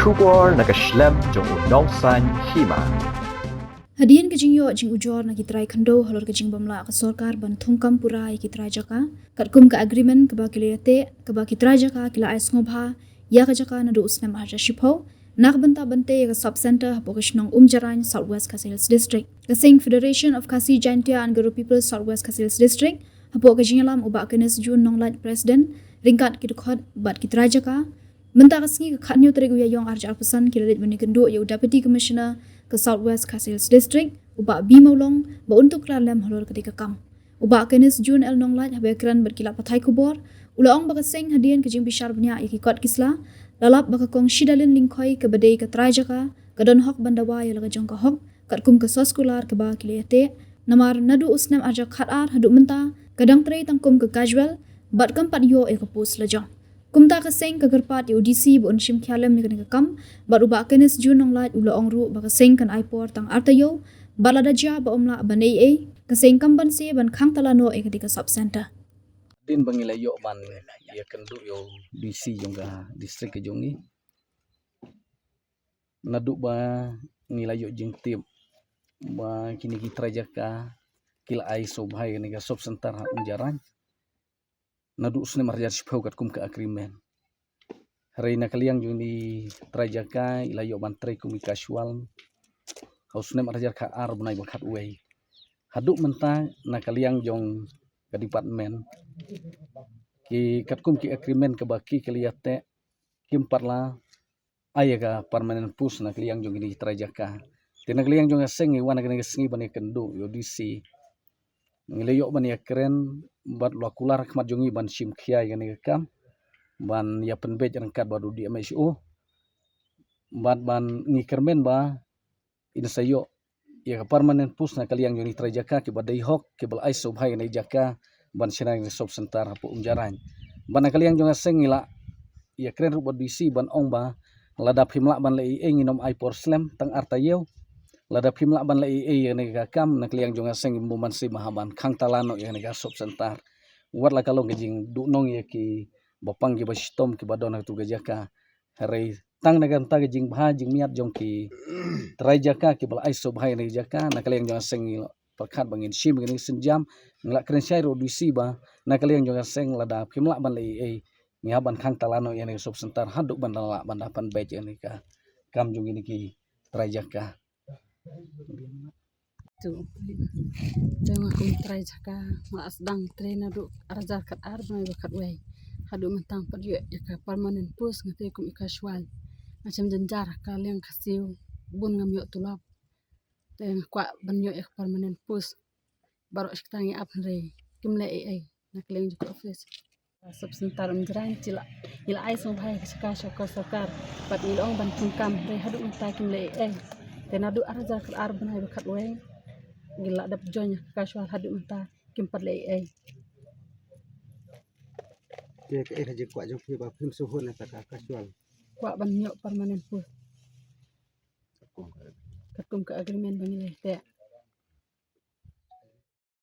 Shubor nakaslem jong unongsan hima. Hadian ke jingyo jing ujor na kitrai khando halor ke jing bamla ka sarkar ban thungkam purai kitrai jaka katkum ka agreement ke ba kilete ke ba kitrai jaka kila ais ngobha ya ka jaka na do usnam haja shipho nak banta bante ka sub center hapokushnong umjaran southwest Kasils district the sing federation of Kasi Jaintia and Guru people southwest Kasils district hapo ka jingalam uba kenes jun nonglat president ringkat kidukhot bat kitrai jaka Benta kasngi ka khatnyo terigu ya yong arja pesan kilalit bani kendo ya deputy commissioner ke Southwest Kasils district uba bi maulong ba untuk lalem halor ketika kam uba kenis jun el nonglat habe kran berkila pathai kubor ulaong ba kaseng hadian ke jing bishar bnya ikikot kisla lalap ba kong shidalin lingkhoi ke badai ke trajaka ke don hok bandawa ya laga jong ka hok katkum ke soskular ke ba kilete namar nadu usnam arja khatar hadu menta kadang trei tangkum ke casual bat kampat yo e ke pus lajong Kumta kaseng kagarpat UDC bu unshim khalam mikani kam baru ba kenes jun nonglat ula ongru ba kaseng kan aipor tang artayo baladaja ba omla banei e kaseng kamban se ban khang talano e ketika sub center din bangilay yo ban ya kendu yo DC yung ga district ke jongi nadu ba ngilay yo jing tip ba kini kita jaka kila ai sobhay ni ga sub center ha unjaran nadu usne marjar shpau kat kum ka agreement hari na kaliang yung ni trajaka ilayo ban tray kumi casual hausne marjar ka ar bunai bakat way hadu menta na kaliang yung ka department ki katkum ki agreement ke baki keliyate kim parla ayaga permanent pus na kaliang jong ini trajaka tina kaliang jong aseng wana kene sengi bani kendu yo DC ngileyo bani keren bat lokular khmat jongi ban sim khiai kene kam ban ya penbej rangkat badu di MSO bat ban ngikermen ba insayo ya permanent pus na kaliang jong ini trajaka ki badai hok ki bal aiso bhai ne jaka ban senang di sob sentar hapu umjaran ban kaliang jong aseng ila ya keren rupa DC ban ong ba ladap himla ban lei e nginom ai por slam tang artayew ladap himla ban lei e ne ga kam na kaliang jong aseng muman si mahaban khang talano ya ne ga sob sentar war la kalong gejing du nong ya ki bapang ki bastom ki badona tu gajaka hari tang na gam ta gejing bha jing miat jong ki trai jaka ki bal ai sob hai ne jaka na kaliang jong aseng perkhat bangin sim gini senjam ngelak keren syai rodisi ba na kaliang jong aseng lada kimla ban lei e ngia ban khang talano yani sob sentar haduk ban la ban dapan bej yani ka kam jong ini ki trajaka tu jangan aku try jaka mak sedang train adu arjar kat ar mai bakat wei hadu mentang perju jaka permanent pus ngate kum casual macam jenjar kalian kasih bun ngam yo tulap dan kwa ban yo permanent pus baru sekitangi ap re kimle ai nak leng juga office sub sentar umjaran cila ila ai song bhai ka shokar sarkar pat ilong ban tungkam re hadu unta kimle ai dan adu arjar kat ar banai bakat wei gila dap jonya casual hadu unta kimpat le ai dia ke raja kuat jong pi ba prim suhun ta casual kwa ban yo permanent pus katkum ka agreement bangile te